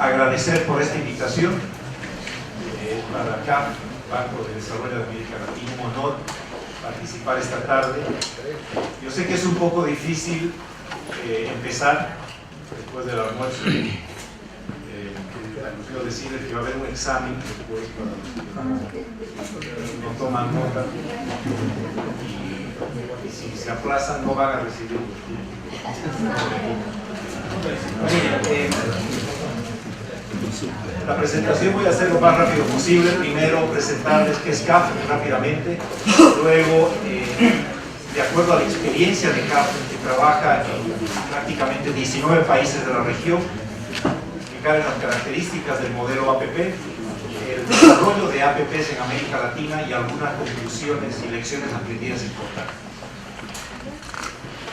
agradecer por esta invitación para CAF, Banco de Desarrollo de América Latina. Un honor participar esta tarde. Yo sé que es un poco difícil empezar después del almuerzo. Quiero decirles que va a haber un examen después para los que no toman nota, y si se aplazan no van a recibir los tiempos. La presentación voy a hacer lo más rápido posible. Primero presentarles qué es CAF rápidamente, luego de acuerdo a la experiencia de CAF, que trabaja en prácticamente 19 países de la región, explicar las características del modelo APP, el desarrollo de APPs en América Latina y algunas conclusiones y lecciones aprendidas importantes.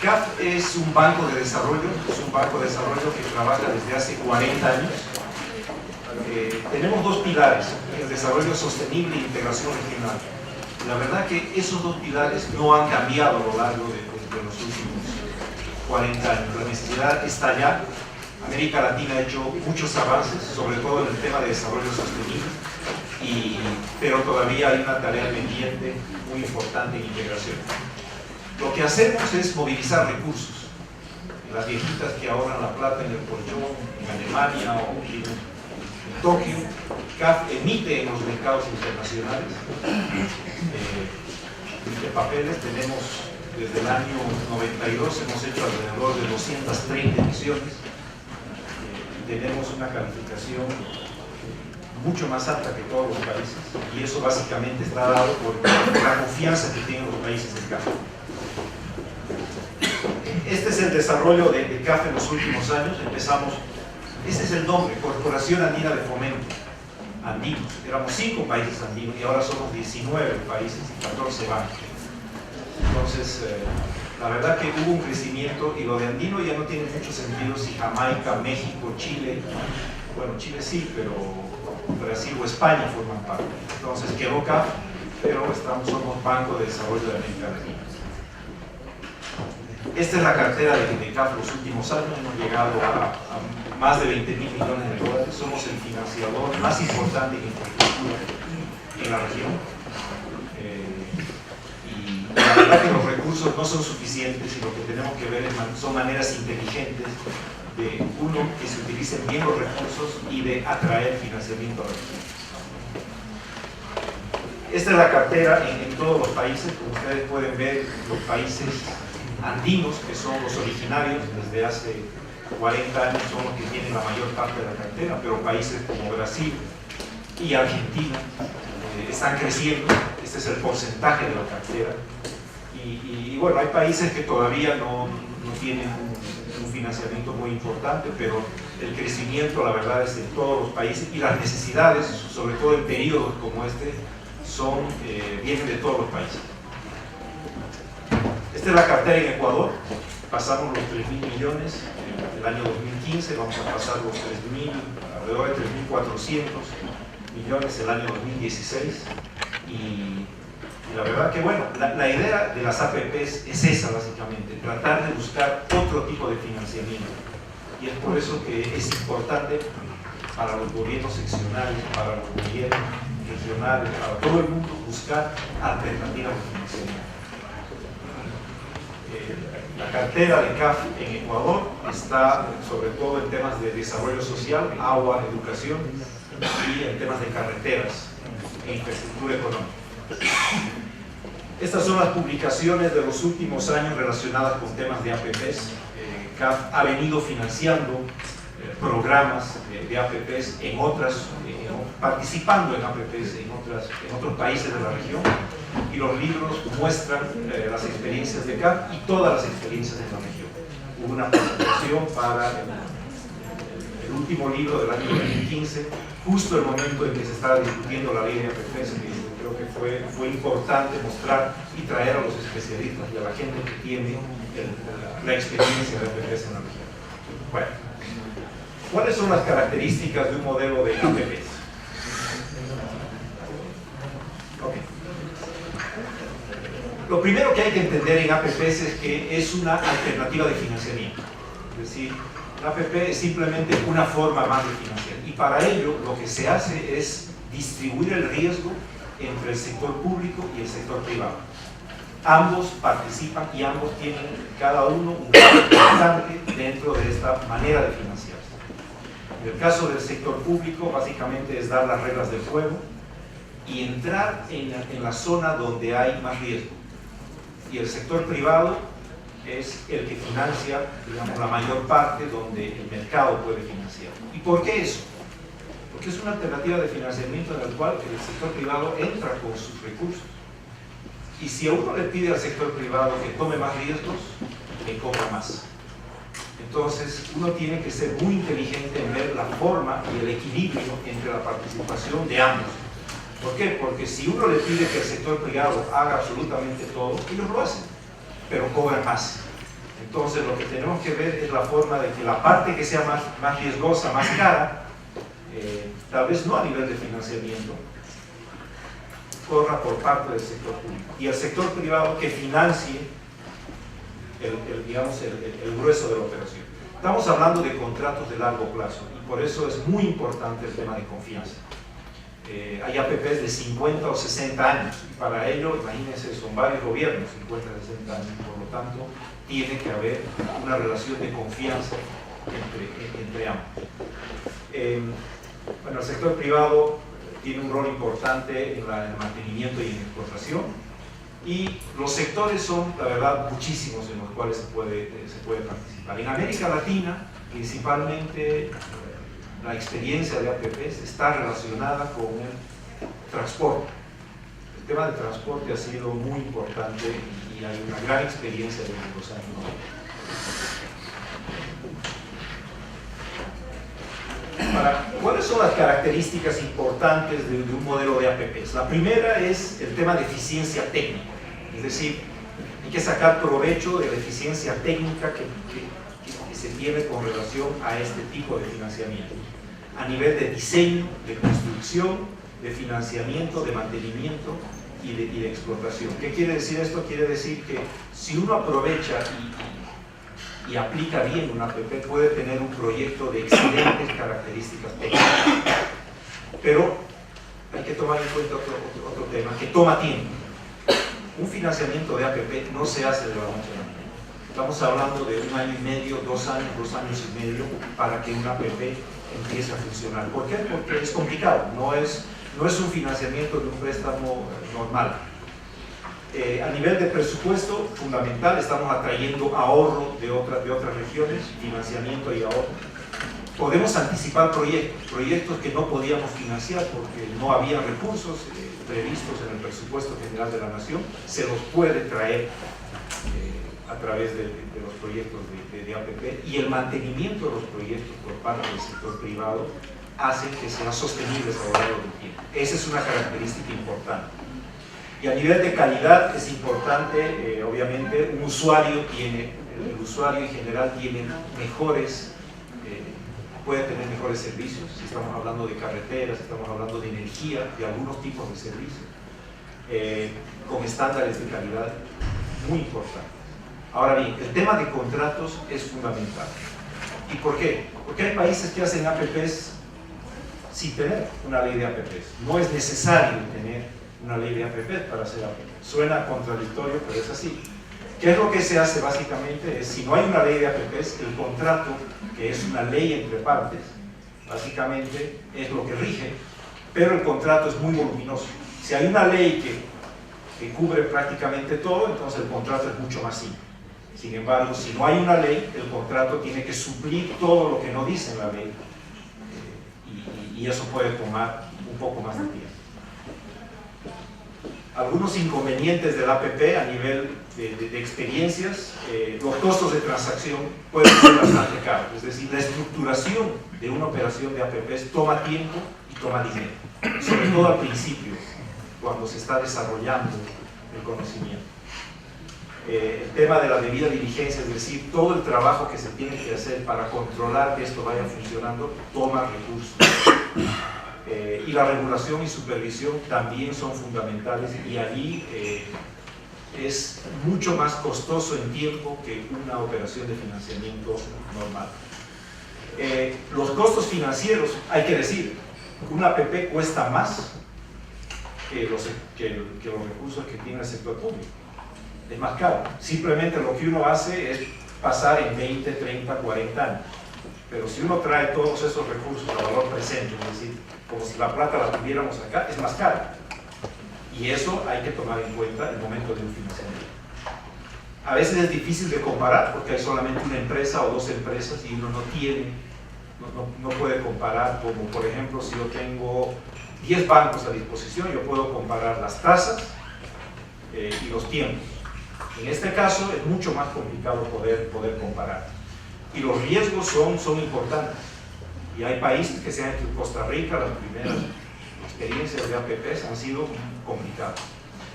CAF es un banco de desarrollo, que trabaja desde hace 40 años. Tenemos dos pilares, el desarrollo sostenible e integración regional. La verdad que esos dos pilares no han cambiado a lo largo de los últimos 40 años. La necesidad está allá. América Latina ha hecho muchos avances, sobre todo en el tema de desarrollo sostenible, pero todavía hay una tarea pendiente muy importante en integración. Lo que hacemos es movilizar recursos. Las viejitas que ahorran la plata en el colchón, en Alemania o en Tokio, CAF emite en los mercados internacionales. De papeles tenemos desde el año 92, hemos hecho alrededor de 230 emisiones. Tenemos una calificación mucho más alta que todos los países, y eso básicamente está dado por la confianza que tienen los países en CAF. Este es el desarrollo de CAF en los últimos años. Empezamos, este es el nombre, Corporación Andina de Fomento, andinos. Éramos 5 países andinos y ahora somos 19 países y 14 bancos. Entonces, la verdad que hubo un crecimiento, y lo de andino ya no tiene mucho sentido si Jamaica, México, Chile, bueno, Chile sí, pero Brasil o España forman parte. Entonces quedó CAF, pero somos Banco de Desarrollo de América Latina. Esta es la cartera de CAF los últimos años. Hemos llegado a más de 20.000 millones de dólares. Somos el financiador más importante en infraestructura en la región. La verdad que los recursos no son suficientes, y lo que tenemos que ver son maneras inteligentes de, uno, que se utilicen bien los recursos y de atraer financiamiento a la región. Esta es la cartera en todos los países. Como ustedes pueden ver, los países andinos, que son los originarios desde hace 40 años, son los que tienen la mayor parte de la cartera, pero países como Brasil y Argentina están creciendo. Este es el porcentaje de la cartera. Y bueno, hay países que todavía no tienen un financiamiento muy importante, pero el crecimiento, la verdad, es en todos los países, y las necesidades, sobre todo en periodos como este, vienen de todos los países. Esta es la cartera en Ecuador. Pasamos los 3.000 millones en el año 2015, vamos a pasar los alrededor de 3.400 millones el año 2016, y la verdad que, bueno, la idea de las APPs es esa, básicamente, tratar de buscar otro tipo de financiamiento, y es por eso que es importante para los gobiernos seccionales, para los gobiernos regionales, para todo el mundo, buscar alternativas de financiamiento. La cartera de CAF en Ecuador está sobre todo en temas de desarrollo social, agua, educación, y en temas de carreteras e infraestructura económica. Estas son las publicaciones de los últimos años relacionadas con temas de APPs. CAF ha venido financiando programas de APPs participando en APPs en otros países de la región, y los libros muestran las experiencias de CAF y todas las experiencias de la región. Hubo una presentación para el último libro del año 2015, justo el momento en que se estaba discutiendo la ley de APPs, que creo que fue importante mostrar y traer a los especialistas y a la gente que tiene la experiencia de APPs en la región. Bueno, ¿cuáles son las características de un modelo de APPs? Okay. Lo primero que hay que entender en APPs es que es una alternativa de financiamiento. Es decir, la APP es simplemente una forma más de financiar. Y para ello lo que se hace es distribuir el riesgo entre el sector público y el sector privado. Ambos participan y ambos tienen cada uno un rol importante dentro de esta manera de financiarse. En el caso del sector público, básicamente es dar las reglas del juego y entrar en la zona donde hay más riesgo. Y el sector privado es el que financia, digamos, la mayor parte donde el mercado puede financiar. ¿Y por qué eso? Porque es una alternativa de financiamiento en la cual el sector privado entra con sus recursos. Y si a uno le pide al sector privado que tome más riesgos, le cobra más. Entonces, uno tiene que ser muy inteligente en ver la forma y el equilibrio entre la participación de ambos. ¿Por qué? Porque si uno le pide que el sector privado haga absolutamente todo, ellos lo hacen, pero cobran más. Entonces, lo que tenemos que ver es la forma de que la parte que sea más riesgosa, más cara, tal vez no a nivel de financiamiento, corra por parte del sector público. Y el sector privado que financie el grueso de la operación. Estamos hablando de contratos de largo plazo y por eso es muy importante el tema de confianza. Hay APPs de 50 o 60 años y para ello, imagínense, son varios gobiernos, 50 o 60 años, por lo tanto, tiene que haber una relación de confianza entre ambos. Bueno, el sector privado tiene un rol importante en el mantenimiento y en la explotación. Y los sectores son, la verdad, muchísimos en los cuales se puede participar. En América Latina, principalmente, la experiencia de APPs está relacionada con el transporte. El tema del transporte ha sido muy importante y hay una gran experiencia desde los años 90. ¿Cuáles son las características importantes de un modelo de APPs? La primera es el tema de eficiencia técnica. Es decir, hay que sacar provecho de la eficiencia técnica que se tiene con relación a este tipo de financiamiento. A nivel de diseño, de construcción, de financiamiento, de mantenimiento y de explotación. ¿Qué quiere decir esto? Quiere decir que si uno aprovecha y aplica bien una APP, puede tener un proyecto de excelentes características técnicas. Pero hay que tomar en cuenta otro tema, que toma tiempo. Un financiamiento de APP no se hace de la noche a la mañana. Estamos hablando de 1 año y medio, 2 años y medio para que una APP empiece a funcionar. ¿Por qué? Porque es complicado, no es un financiamiento de un préstamo normal. A nivel de presupuesto, fundamental, estamos atrayendo ahorro de otras regiones, financiamiento y ahorro. Podemos anticipar proyectos que no podíamos financiar porque no había recursos previstos en el presupuesto general de la nación, se los puede traer a través de los proyectos de APP, y el mantenimiento de los proyectos por parte del sector privado hace que sean sostenibles a lo largo del tiempo. Esa es una característica importante. Y a nivel de calidad es importante, obviamente, el usuario en general tiene puede tener mejores servicios, si estamos hablando de carreteras, si estamos hablando de energía, de algunos tipos de servicios, con estándares de calidad muy importantes. Ahora bien, el tema de contratos es fundamental. ¿Y por qué? Porque hay países que hacen APPs sin tener una ley de APPs. No es necesario tener una ley de APPs para hacer APPs. Suena contradictorio, pero es así. ¿Qué es lo que se hace básicamente? Es, si no hay una ley de APPs, el contrato, que es una ley entre partes, básicamente es lo que rige, pero el contrato es muy voluminoso. Si hay una ley que cubre prácticamente todo, entonces el contrato es mucho más simple. Sin embargo, si no hay una ley, el contrato tiene que suplir todo lo que no dice la ley, y eso puede tomar un poco más de tiempo. Algunos inconvenientes del APP a nivel de experiencias, los costos de transacción pueden ser bastante caros, es decir, la estructuración de una operación de APPs toma tiempo y toma dinero, sobre todo al principio, cuando se está desarrollando el conocimiento. El tema de la debida diligencia, es decir, todo el trabajo que se tiene que hacer para controlar que esto vaya funcionando, toma recursos. Y la regulación y supervisión también son fundamentales, y allí es mucho más costoso en tiempo que una operación de financiamiento normal. Los costos financieros, hay que decir, una APP cuesta más que los recursos que tiene el sector público. Es más caro. Simplemente lo que uno hace es pasar en 20, 30, 40 años. Pero si uno trae todos esos recursos a valor presente, es decir, como si la plata la tuviéramos acá, es más caro. Y eso hay que tomar en cuenta en el momento de un financiamiento. A veces es difícil de comparar porque hay solamente una empresa o dos empresas y uno no puede comparar, como por ejemplo si yo tengo 10 bancos a disposición, yo puedo comparar las tasas y los tiempos. En este caso es mucho más complicado poder comparar. Y los riesgos son importantes. Y hay países que se han hecho en Costa Rica, las primeras experiencias de APPs han sido complicadas.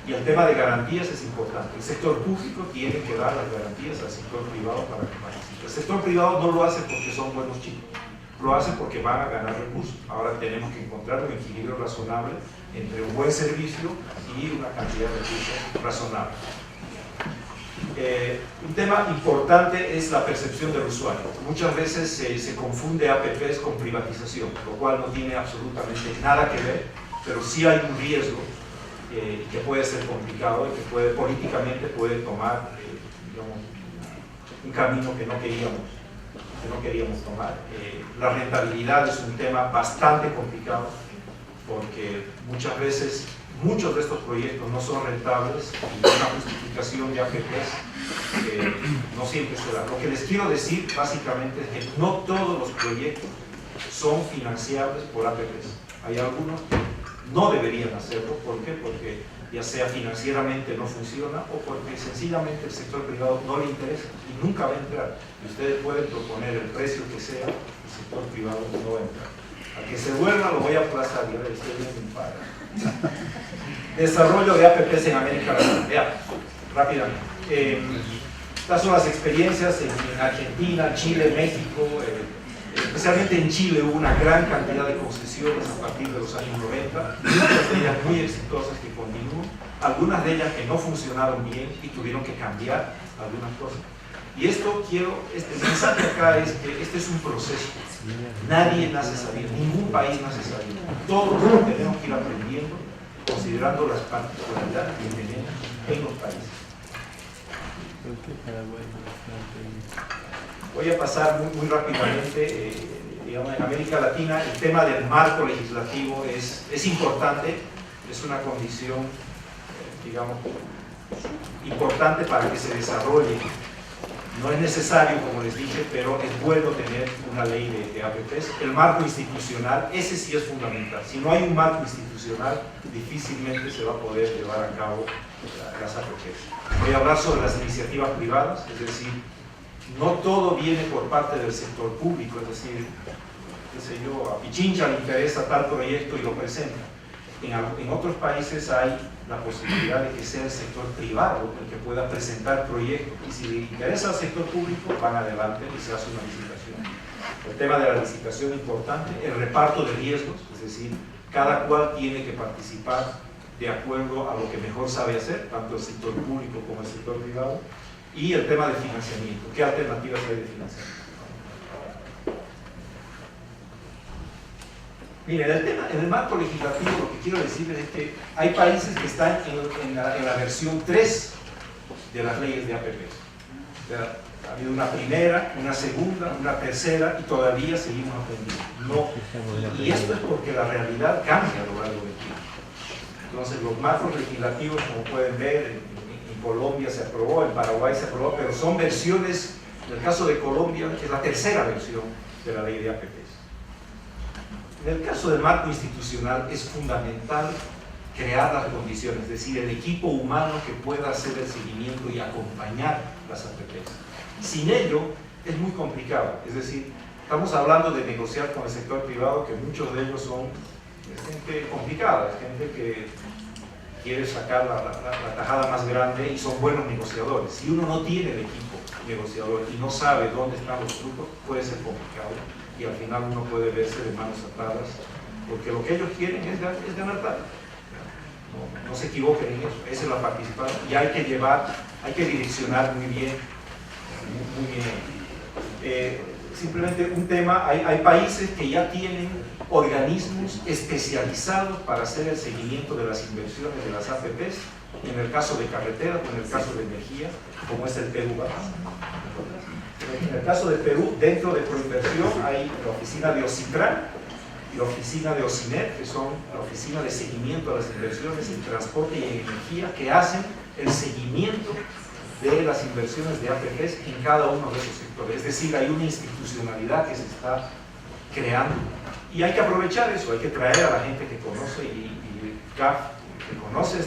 Y el tema de garantías es importante. El sector público tiene que dar las garantías al sector privado para que participe. El sector privado no lo hace porque son buenos chicos, lo hace porque van a ganar recursos. Ahora tenemos que encontrar un equilibrio razonable entre un buen servicio y una cantidad de recursos razonable. Un tema importante es la percepción del usuario. Muchas veces se confunde APPs con privatización, lo cual no tiene absolutamente nada que ver, pero sí hay un riesgo que puede ser complicado y que políticamente puede tomar digamos, un camino que no queríamos tomar. La rentabilidad es un tema bastante complicado porque muchas veces muchos de estos proyectos no son rentables y una justificación de APPs no siempre se da. Lo que les quiero decir básicamente es que no todos los proyectos son financiables por APPs. Hay algunos que no deberían hacerlo. ¿Por qué? Porque ya sea financieramente no funciona o porque sencillamente el sector privado no le interesa y nunca va a entrar. Y ustedes pueden proponer el precio que sea, el sector privado no va a entrar. A que se vuelva lo voy a aplazar y a ver, estoy bien en paga. Desarrollo de APPs en América Latina. Veamos, rápidamente. Estas son las experiencias en Argentina, Chile, México. Especialmente en Chile hubo una gran cantidad de concesiones a partir de los años 90, muchas de ellas muy exitosas que continúan, algunas de ellas que no funcionaron bien y tuvieron que cambiar algunas cosas. Y el mensaje acá es que este es un proceso. Nadie nace sabiendo, ningún país nace sabiendo. Todos tenemos que ir aprendiendo, considerando las particularidades que tenemos en los países. Voy a pasar muy rápidamente. Digamos, en América Latina el tema del marco legislativo es importante, es una condición digamos, importante para que se desarrolle. No es necesario, como les dije, pero es bueno tener una ley de APPs. El marco institucional, ese sí es fundamental. Si no hay un marco institucional, difícilmente se va a poder llevar a cabo las APPs. Voy a hablar sobre las iniciativas privadas, es decir, no todo viene por parte del sector público, es decir, qué sé yo, a Pichincha le interesa tal proyecto y lo presenta. En otros países hay la posibilidad de que sea el sector privado el que pueda presentar proyectos y si le interesa al sector público van adelante y se hace una licitación. El tema de la licitación es importante, el reparto de riesgos, es decir, cada cual tiene que participar de acuerdo a lo que mejor sabe hacer, tanto el sector público como el sector privado, y el tema de financiamiento, ¿qué alternativas hay de financiamiento? Miren, en el marco legislativo lo que quiero decirles es que hay países que están en la versión 3 de las leyes de APPs. O sea, ha habido una primera, una segunda, una tercera y todavía seguimos aprendiendo. No, y esto es porque la realidad cambia a lo largo del tiempo. Entonces los marcos legislativos, como pueden ver, en Colombia se aprobó, en Paraguay se aprobó, pero son versiones, en el caso de Colombia es la tercera versión de la ley de APPs. En el caso del marco institucional es fundamental crear las condiciones, es decir, el equipo humano que pueda hacer el seguimiento y acompañar las APPs. Sin ello es muy complicado, es decir, estamos hablando de negociar con el sector privado, que muchos de ellos son gente complicada, es gente que quiere sacar la tajada más grande y son buenos negociadores. Si uno no tiene el equipo negociador y no sabe dónde están los trucos, puede ser complicado y al final uno puede verse de manos atadas, porque lo que ellos quieren es ganar plata. No se equivoquen en eso, esa es la participación y hay que direccionar muy bien. simplemente un tema, hay países que ya tienen organismos especializados para hacer el seguimiento de las inversiones de las APPs, en el caso de carreteras o en el caso de energía, como es el Perú. En el caso de Perú, dentro de Proinversión hay la oficina de OCITRAN y la oficina de OCINET, que son la oficina de seguimiento a las inversiones en transporte y en energía, que hacen el seguimiento de las inversiones de APPs en cada uno de esos sectores. Es decir, hay una institucionalidad que se está creando y hay que aprovechar eso, hay que traer a la gente que conoce y CAF, que conoce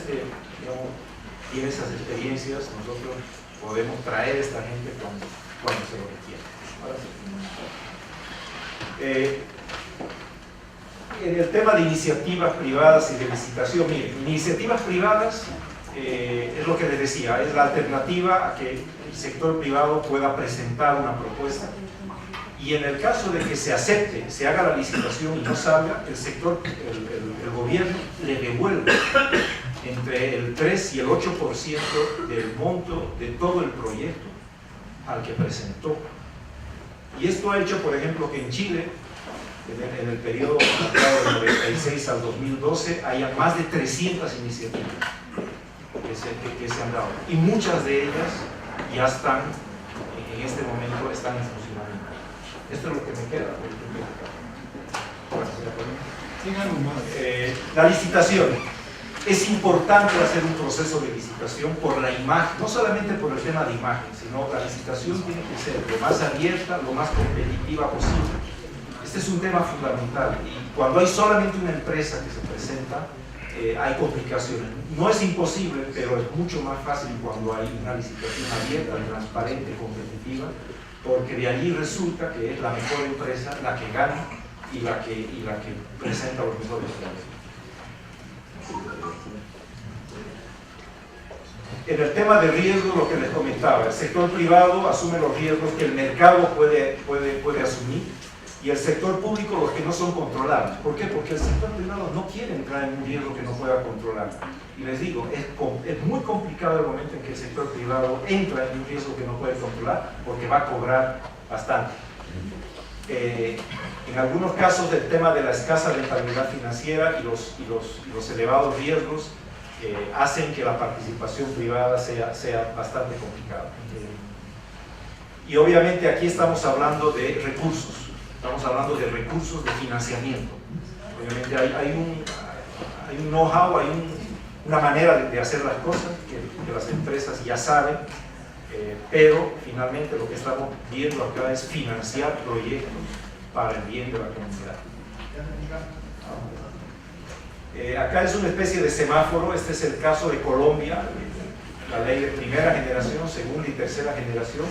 tiene esas experiencias. Nosotros podemos traer a esta gente cuando se lo requiera. Ahora sí. En el tema de iniciativas privadas y de licitación, miren, iniciativas privadas es lo que les decía, es la alternativa a que el sector privado pueda presentar una propuesta, y en el caso de que se acepte, se haga la licitación y no salga, el gobierno le devuelve entre el 3 y el 8% del monto de todo el proyecto al que presentó. Y esto ha hecho, por ejemplo, que en Chile, en el periodo del 96 al 2012, haya más de 300 iniciativas que se han dado, y muchas de ellas ya están, en este momento, están en funcionamiento. Esto es lo que me queda. La licitación. Es importante hacer un proceso de licitación por la imagen, no solamente por el tema de imagen, sino la licitación tiene que ser lo más abierta, lo más competitiva posible. Este es un tema fundamental, y cuando hay solamente una empresa que se presenta, hay complicaciones. No es imposible, pero es mucho más fácil cuando hay una licitación abierta, transparente, competitiva, porque de allí resulta que es la mejor empresa la que gana y la que presenta los mejores precios. En el tema de riesgo, lo que les comentaba, el sector privado asume los riesgos que el mercado puede asumir, y el sector público los que no son controlables. ¿Por qué? Porque el sector privado no quiere entrar en un riesgo que no pueda controlar. Y les digo, es muy complicado el momento en que el sector privado entra en un riesgo que no puede controlar, porque va a cobrar bastante. En algunos casos, el tema de la escasa rentabilidad financiera y los elevados riesgos hacen que la participación privada sea bastante complicada. Y obviamente aquí estamos hablando de recursos. Estamos hablando de recursos de financiamiento. Obviamente hay un know-how, hay una manera de hacer las cosas que las empresas ya saben, pero finalmente lo que estamos viendo acá es financiar proyectos para el bien de la comunidad. Acá es una especie de semáforo. Este es el caso de Colombia, la ley de primera generación, segunda y tercera generación,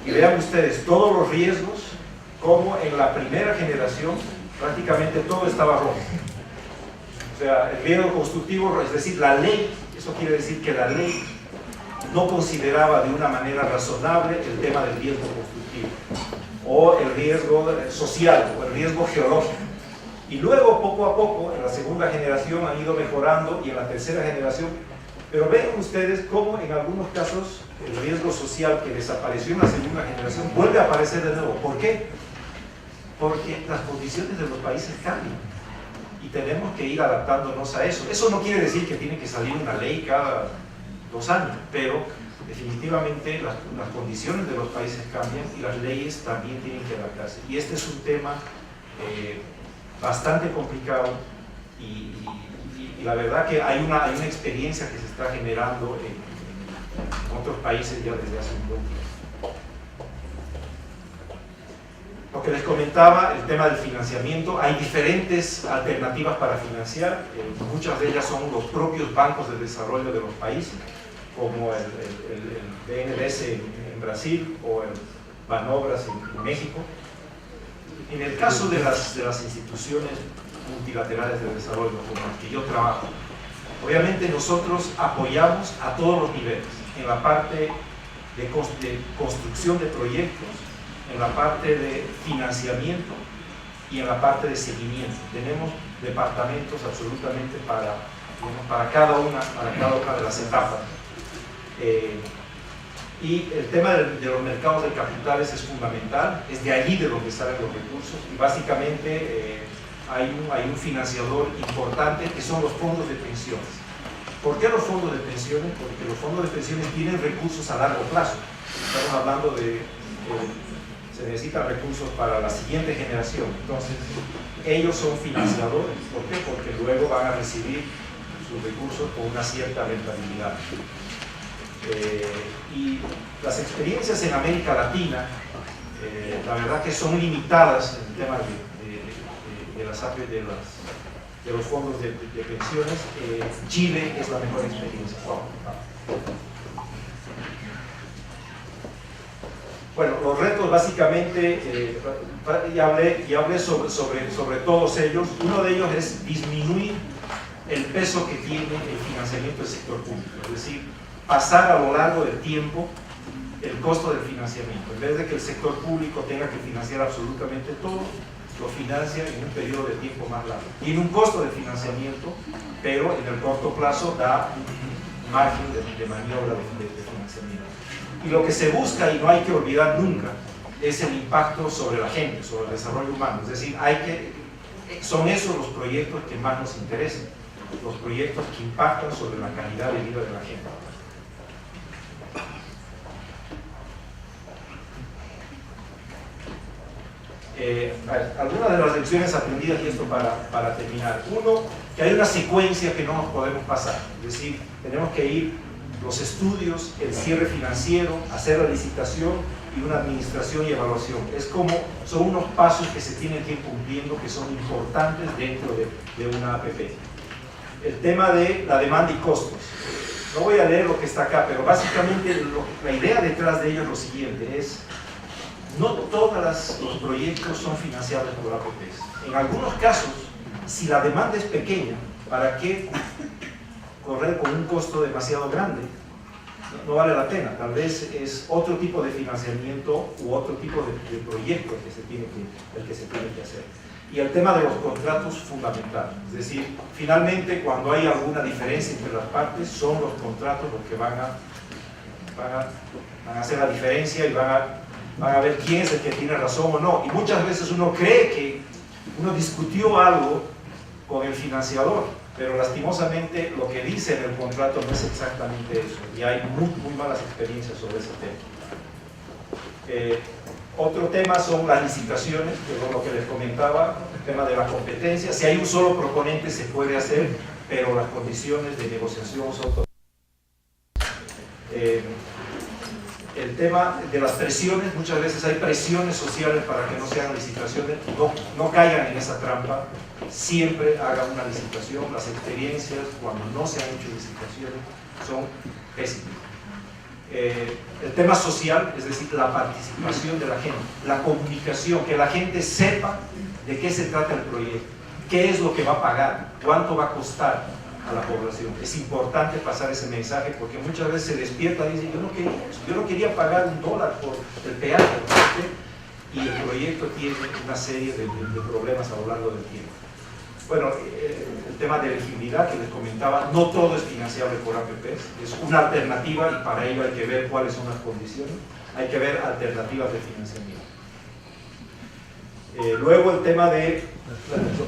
y vean ustedes todos los riesgos, como en la primera generación prácticamente todo estaba rojo. O sea, el riesgo constructivo, es decir, la ley, eso quiere decir que la ley no consideraba de una manera razonable el tema del riesgo constructivo, o el riesgo social, o el riesgo geológico. Y luego, poco a poco, en la segunda generación han ido mejorando, y en la tercera generación, pero ven ustedes cómo en algunos casos el riesgo social que desapareció en la segunda generación vuelve a aparecer de nuevo. ¿Por qué? Porque las condiciones de los países cambian y tenemos que ir adaptándonos a eso. Eso no quiere decir que tiene que salir una ley cada 2 años, pero definitivamente las condiciones de los países cambian y las leyes también tienen que adaptarse. Y este es un tema bastante complicado, y la verdad que hay una experiencia que se está generando en otros países ya desde hace un buen tiempo. Lo que les comentaba, el tema del financiamiento, hay diferentes alternativas para financiar. Muchas de ellas son los propios bancos de desarrollo de los países, como el BNDES en Brasil o el Banobras en México. En el caso de las instituciones multilaterales de desarrollo como las que yo trabajo, obviamente nosotros apoyamos a todos los niveles, en la parte de construcción de proyectos, en la parte de financiamiento y en la parte de seguimiento. Tenemos departamentos absolutamente para cada una de las etapas. Y el tema de los mercados de capitales es fundamental, es de allí de donde salen los recursos, y básicamente hay un financiador importante que son los fondos de pensiones. ¿Por qué los fondos de pensiones? Porque los fondos de pensiones tienen recursos a largo plazo. Estamos hablando se necesitan recursos para la siguiente generación. Entonces, ellos son financiadores. ¿Por qué? Porque luego van a recibir sus recursos con una cierta rentabilidad. Y las experiencias en América Latina, la verdad que son limitadas en el tema de los fondos de pensiones. Chile es la mejor experiencia. Bueno, los retos básicamente, ya hablé sobre todos ellos. Uno de ellos es disminuir el peso que tiene el financiamiento del sector público, es decir, pasar a lo largo del tiempo el costo del financiamiento. En vez de que el sector público tenga que financiar absolutamente todo, lo financia en un periodo de tiempo más largo. Tiene un costo de financiamiento, pero en el corto plazo da un margen de maniobra de financiamiento. Y lo que se busca, y no hay que olvidar nunca, es el impacto sobre la gente, sobre el desarrollo humano. Es decir, son esos los proyectos que más nos interesan, los proyectos que impactan sobre la calidad de vida de la gente. Algunas de las lecciones aprendidas, y esto para terminar. Uno, que hay una secuencia que no nos podemos pasar, es decir, tenemos que ir los estudios, el cierre financiero, hacer la licitación y una administración y evaluación. Son unos pasos que se tienen que ir cumpliendo, que son importantes dentro de una APP. El tema de la demanda y costos. No voy a leer lo que está acá, pero básicamente la idea detrás de ello es lo siguiente, no todos los proyectos son financiables por APPs. En algunos casos, si la demanda es pequeña, ¿para qué correr con un costo demasiado grande? No vale la pena. Tal vez es otro tipo de financiamiento u otro tipo de proyecto el que se tiene que hacer. Y el tema de los contratos fundamental. Es decir, finalmente, cuando hay alguna diferencia entre las partes, son los contratos los que van a hacer la diferencia y van a ver quién es el que tiene razón o no. Y muchas veces uno cree que uno discutió algo con el financiador, pero lastimosamente lo que dice en el contrato no es exactamente eso, y hay muy malas experiencias sobre ese tema. Otro tema son las licitaciones, que es lo que les comentaba, el tema de la competencia. Si hay un solo proponente se puede hacer, pero las condiciones de negociación son el tema de las presiones. Muchas veces hay presiones sociales para que no se hagan licitaciones. No caigan en esa trampa, siempre hagan una licitación. Las experiencias cuando no se han hecho licitaciones son pésimas. El tema social, es decir, la participación de la gente, la comunicación, que la gente sepa de qué se trata el proyecto, qué es lo que va a pagar, cuánto va a costar a la población. Es importante pasar ese mensaje, porque muchas veces se despierta y dice, yo no quería pagar $1 por el peaje, ¿sí? Y el proyecto tiene una serie de problemas a lo largo del tiempo. Bueno, el tema de elegibilidad que les comentaba, no todo es financiable por APPs, es una alternativa y para ello hay que ver cuáles son las condiciones, hay que ver alternativas de financiamiento. Luego el tema de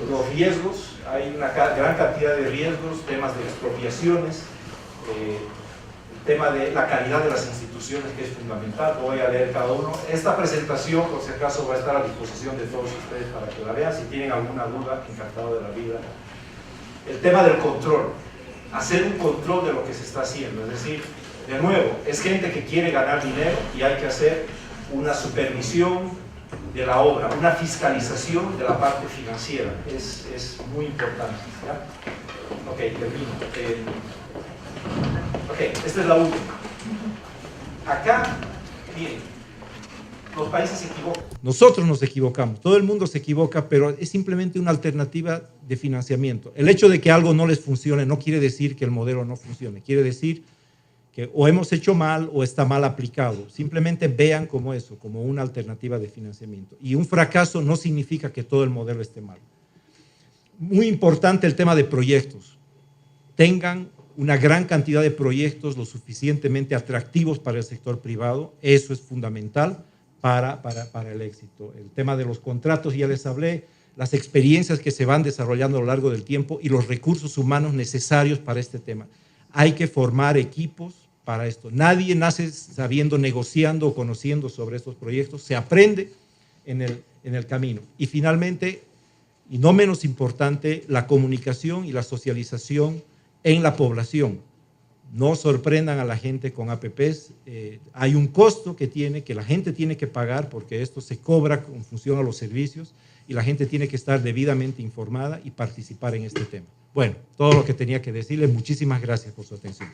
los riesgos, hay una gran cantidad de riesgos, temas de expropiaciones, el tema de la calidad de las instituciones, que es fundamental. Voy a leer cada uno. Esta presentación, por si acaso, va a estar a disposición de todos ustedes para que la vean. Si tienen alguna duda, encantado de la vida. El tema del control, hacer un control de lo que se está haciendo, es decir, de nuevo, es gente que quiere ganar dinero y hay que hacer una supervisión de la obra, una fiscalización de la parte financiera, es muy importante, ¿ya? Ok, termino. Ok, esta es la última. Acá, miren, los países se equivocan. Nosotros nos equivocamos, todo el mundo se equivoca, pero es simplemente una alternativa de financiamiento. El hecho de que algo no les funcione no quiere decir que el modelo no funcione, quiere decir que o hemos hecho mal o está mal aplicado. Simplemente vean como eso, como una alternativa de financiamiento. Y un fracaso no significa que todo el modelo esté mal. Muy importante el tema de proyectos. Tengan una gran cantidad de proyectos lo suficientemente atractivos para el sector privado. Eso es fundamental para el éxito. El tema de los contratos, ya les hablé, las experiencias que se van desarrollando a lo largo del tiempo y los recursos humanos necesarios para este tema. Hay que formar equipos para esto. Nadie nace sabiendo, negociando o conociendo sobre estos proyectos. Se aprende en el camino. Y finalmente, y no menos importante, la comunicación y la socialización en la población. No sorprendan a la gente con APPs. Hay un costo que la gente tiene que pagar porque esto se cobra en función a los servicios y la gente tiene que estar debidamente informada y participar en este tema. Bueno, todo lo que tenía que decirles. Muchísimas gracias por su atención.